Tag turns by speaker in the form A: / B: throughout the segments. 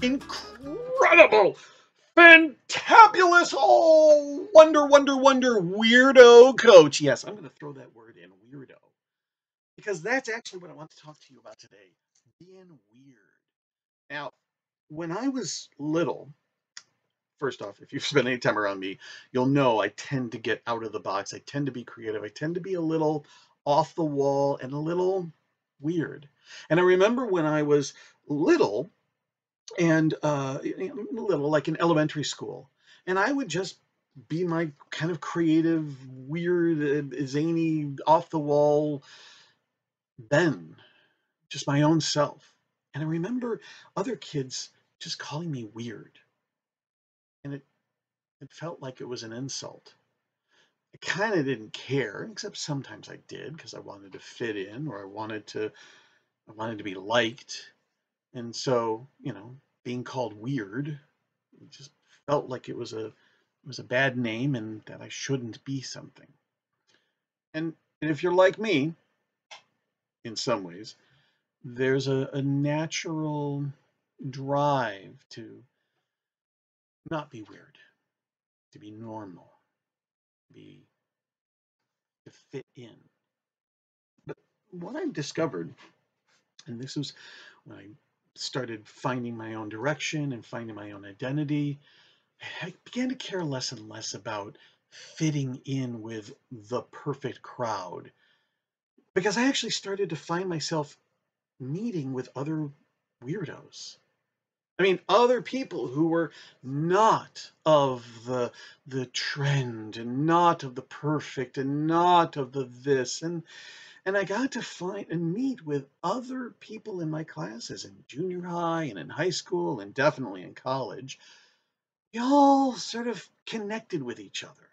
A: incredible, fantabulous, oh, wonder, wonder, wonder, weirdo coach. Yes, I'm going to throw that word in, weirdo, because that's actually what I want to talk to you about today, being weird. Now, when I was little, first off, if you've spent any time around me, you'll know I tend to get out of the box. I tend to be creative. I tend to be a little off the wall and a little weird. And I remember when I was little, and little, like in elementary school, and I would just be my kind of creative, weird, zany, off the wall Ben, just my own self. And I remember other kids just calling me weird, and it felt like it was an insult. I kind of didn't care, except sometimes I did because I wanted to fit in, or I wanted to be liked. And so, being called weird, it just felt like it was a bad name and that I shouldn't be something. And if you're like me, in some ways, there's a natural drive to not be weird, to be normal, be to fit in. But what I discovered, and this was when I started finding my own direction and finding my own identity, I began to care less and less about fitting in with the perfect crowd because I actually started to find myself meeting with other weirdos. I mean, other people who were not of the trend and not of the perfect and not of the this. And I got to find and meet with other people in my classes in junior high and in high school and definitely in college. We all sort of connected with each other.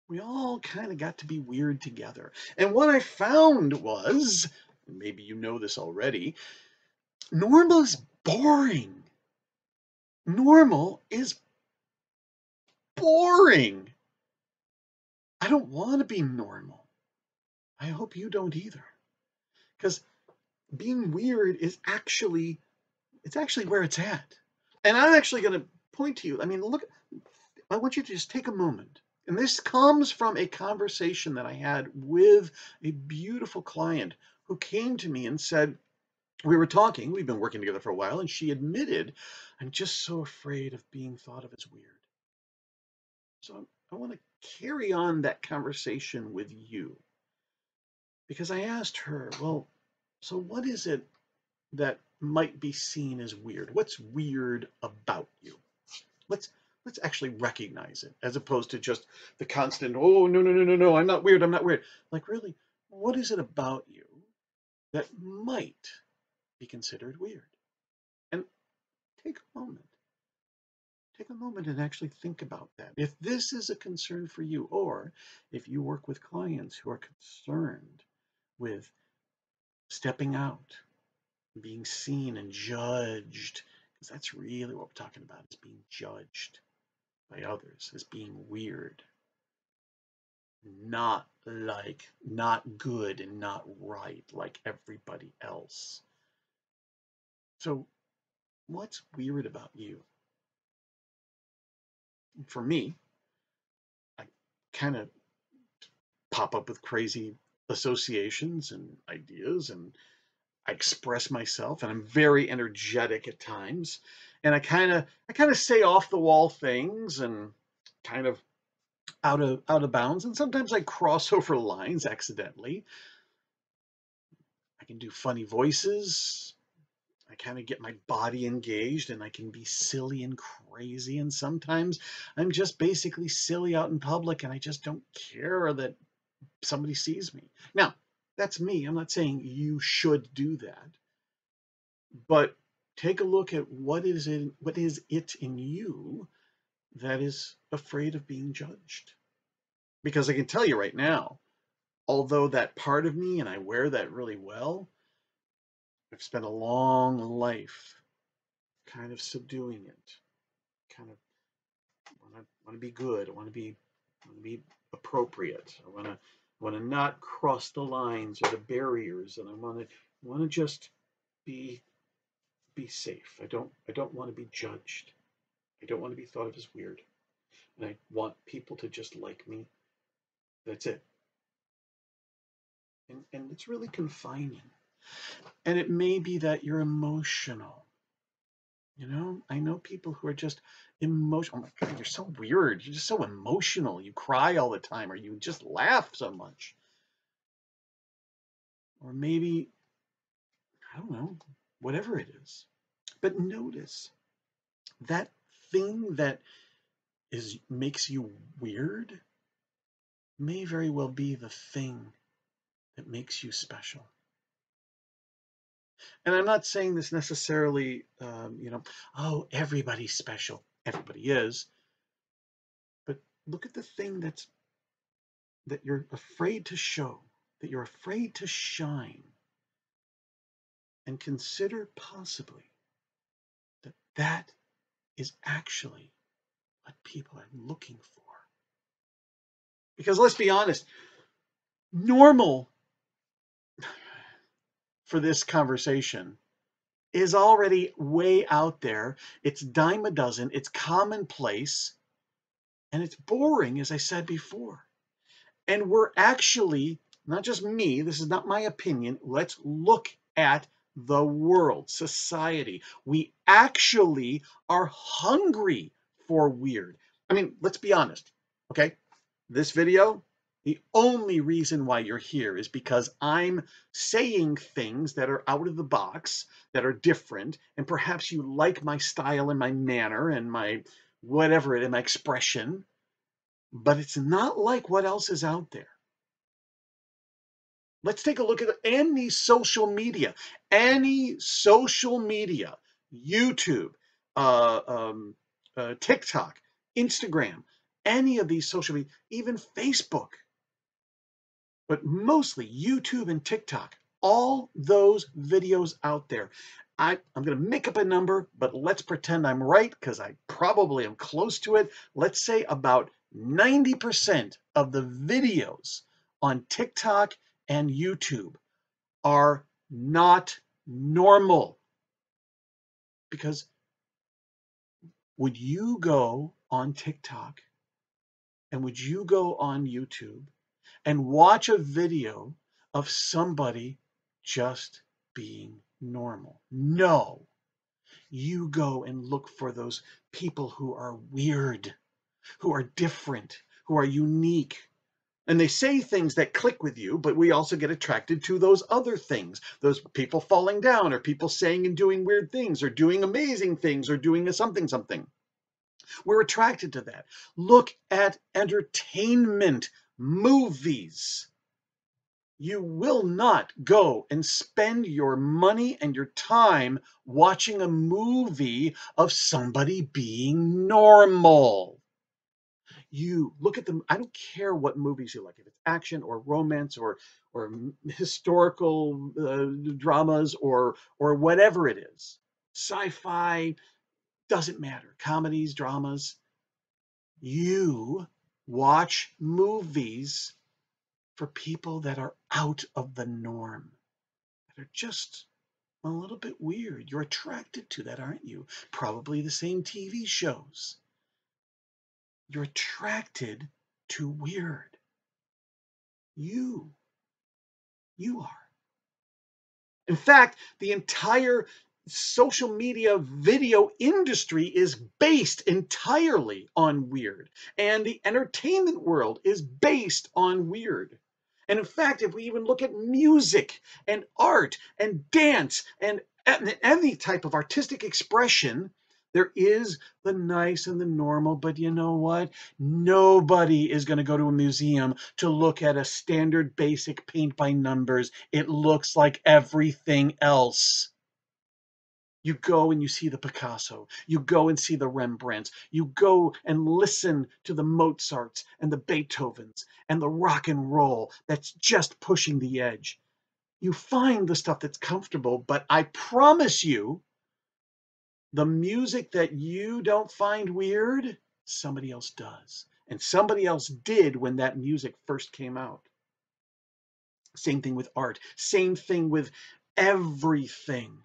A: We all kind of got to be weird together. And what I found was, and maybe you know this already, normal is boring. Normal is boring. I don't want to be normal. I hope you don't either. Because being weird is actually where it's at. And I'm actually going to point to you. I mean, look, I want you to just take a moment. And this comes from a conversation that I had with a beautiful client who came to me and said, we were talking, we've been working together for a while, and she admitted, I'm just so afraid of being thought of as weird. So I want to carry on that conversation with you because I asked her, well, so what is it that might be seen as weird? What's weird about you? Let's let's actually recognize it as opposed to just the constant, oh, no, no, no, no, no, I'm not weird, I'm not weird. Like, really, what is it about you that might be considered weird? And take a moment. Take a moment and actually think about that. If this is a concern for you, or if you work with clients who are concerned with stepping out, being seen and judged, because that's really what we're talking about, is being judged by others as being weird, not good and not right like everybody else. So what's weird about you? For me, I kind of pop up with crazy associations and ideas, and I express myself, and I'm very energetic at times, and I kind of say off the wall things and kind of out of bounds, and sometimes I cross over lines accidentally. I can do funny voices. I kind of get my body engaged, and I can be silly and crazy, and sometimes I'm just basically silly out in public and I just don't care that somebody sees me. Now, that's me. I'm not saying you should do that, but take a look at what is it in you that is afraid of being judged. Because I can tell you right now, although that part of me and I wear that really well, I've spent a long life kind of subduing it. Kind of want to be good. I want to be appropriate. I want to not cross the lines or the barriers, and I want to just be be safe. I don't want to be judged. I don't want to be thought of as weird. And I want people to just like me. That's it. And it's really confining. And it may be that you're emotional. You know, I know people who are just emotional. Oh my God, you're so weird. You're just so emotional. You cry all the time, or you just laugh so much. Or maybe, I don't know, whatever it is. But notice that thing that makes you weird may very well be the thing that makes you special. And I'm not saying this necessarily, oh, everybody's special. Everybody is. But look at the thing that you're afraid to show, that you're afraid to shine, and consider possibly that is actually what people are looking for. Because let's be honest, normal for this conversation is already way out there. It's dime a dozen, it's commonplace, and it's boring, as I said before. And we're actually, not just me, this is not my opinion, let's look at the world, society. We actually are hungry for weird. I mean, let's be honest, okay? This video, the only reason why you're here is because I'm saying things that are out of the box, that are different, and perhaps you like my style and my manner and my whatever it is, my expression, but it's not like what else is out there. Let's take a look at any social media, YouTube, TikTok, Instagram, any of these social media, even Facebook, but mostly YouTube and TikTok, all those videos out there. I'm going to make up a number, but let's pretend I'm right because I probably am close to it. Let's say about 90% of the videos on TikTok and YouTube are not normal. Because would you go on TikTok and would you go on YouTube and watch a video of somebody just being normal? No. You go and look for those people who are weird, who are different, who are unique. And they say things that click with you, but we also get attracted to those other things. Those people falling down, or people saying and doing weird things, or doing amazing things, or doing a something. We're attracted to that. Look at entertainment, movies. You will not go and spend your money and your time watching a movie of somebody being normal. You look at them. I don't care what movies you like, if it's action or romance or historical dramas or whatever it is, sci-fi, doesn't matter, comedies, dramas. You watch movies for people that are out of the norm, that are just a little bit weird. You're attracted to that, aren't you? Probably the same TV shows. You're attracted to weird. You are. In fact, the entire social media video industry is based entirely on weird. And the entertainment world is based on weird. And in fact, if we even look at music and art and dance and any type of artistic expression, there is the nice and the normal, but you know what? Nobody is going to go to a museum to look at a standard basic paint by numbers. It looks like everything else. You go and you see the Picasso. You go and see the Rembrandts. You go and listen to the Mozarts and the Beethovens and the rock and roll that's just pushing the edge. You find the stuff that's comfortable, but I promise you, the music that you don't find weird, somebody else does. And somebody else did when that music first came out. Same thing with art. Same thing with everything.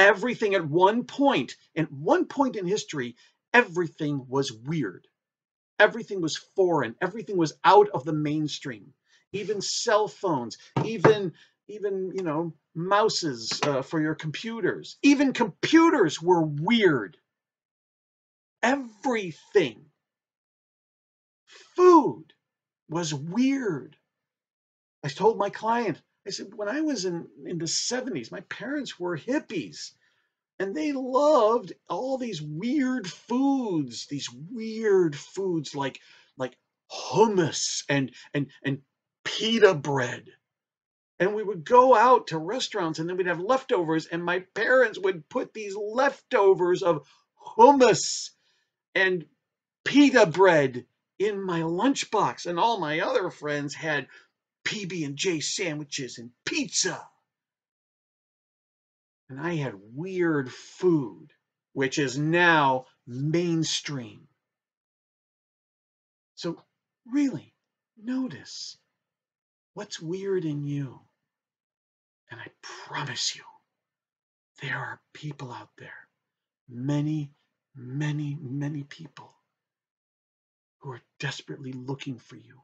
A: Everything at one point in history, everything was weird. Everything was foreign. Everything was out of the mainstream. Even cell phones, even mouses for your computers. Even computers were weird. Everything. Food was weird. I told my client, I said, when I was in the 70s, my parents were hippies. And they loved all these weird foods like hummus and pita bread. And we would go out to restaurants and then we'd have leftovers, and my parents would put these leftovers of hummus and pita bread in my lunchbox, and all my other friends had PB&J sandwiches and pizza. And I had weird food, which is now mainstream. So really notice what's weird in you. And I promise you, there are people out there, many, many, many people who are desperately looking for you.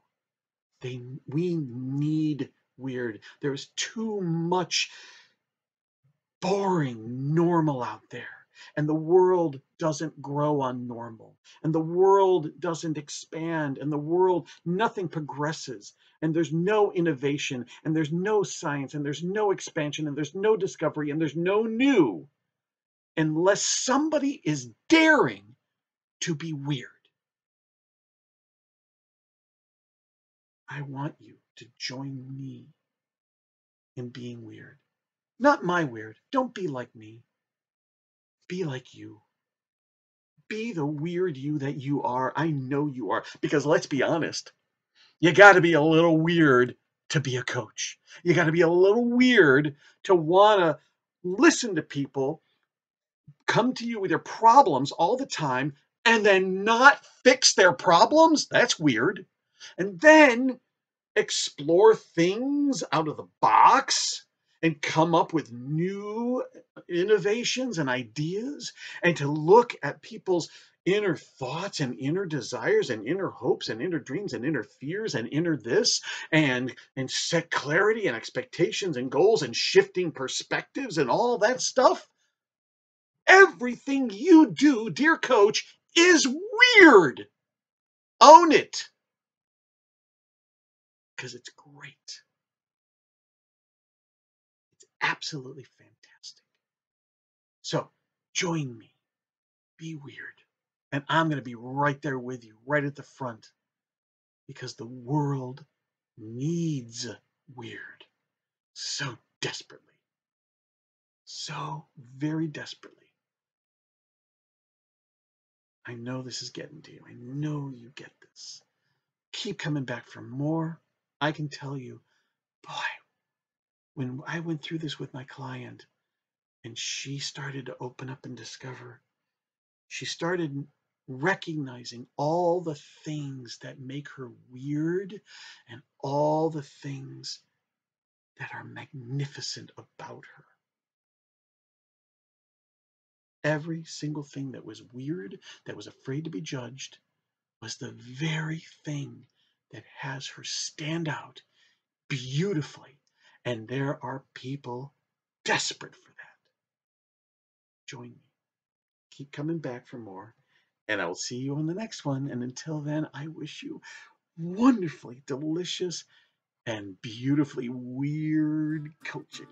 A: We need weird. There's too much boring normal out there, and the world doesn't grow on normal, and the world doesn't expand, and the world, nothing progresses, and there's no innovation, and there's no science, and there's no expansion, and there's no discovery, and there's no new, unless somebody is daring to be weird. I want you to join me in being weird. Not my weird. Don't be like me. Be like you. Be the weird you that you are. I know you are. Because let's be honest, you got to be a little weird to be a coach. You got to be a little weird to want to listen to people come to you with their problems all the time and then not fix their problems. That's weird. And then explore things out of the box and come up with new innovations and ideas, and to look at people's inner thoughts and inner desires and inner hopes and inner dreams and inner fears and inner this, and set clarity and expectations and goals and shifting perspectives and all that stuff. Everything you do, dear coach, is weird. Own it. Because it's great. It's absolutely fantastic. So join me. Be weird. And I'm going to be right there with you, right at the front. Because the world needs weird so desperately. So very desperately. I know this is getting to you. I know you get this. Keep coming back for more. I can tell you, boy, when I went through this with my client and she started to open up and discover, she started recognizing all the things that make her weird and all the things that are magnificent about her. Every single thing that was weird, that was afraid to be judged, was the very thing that has her stand out beautifully. And there are people desperate for that. Join me. Keep coming back for more. And I will see you on the next one. And until then, I wish you wonderfully delicious and beautifully weird coaching.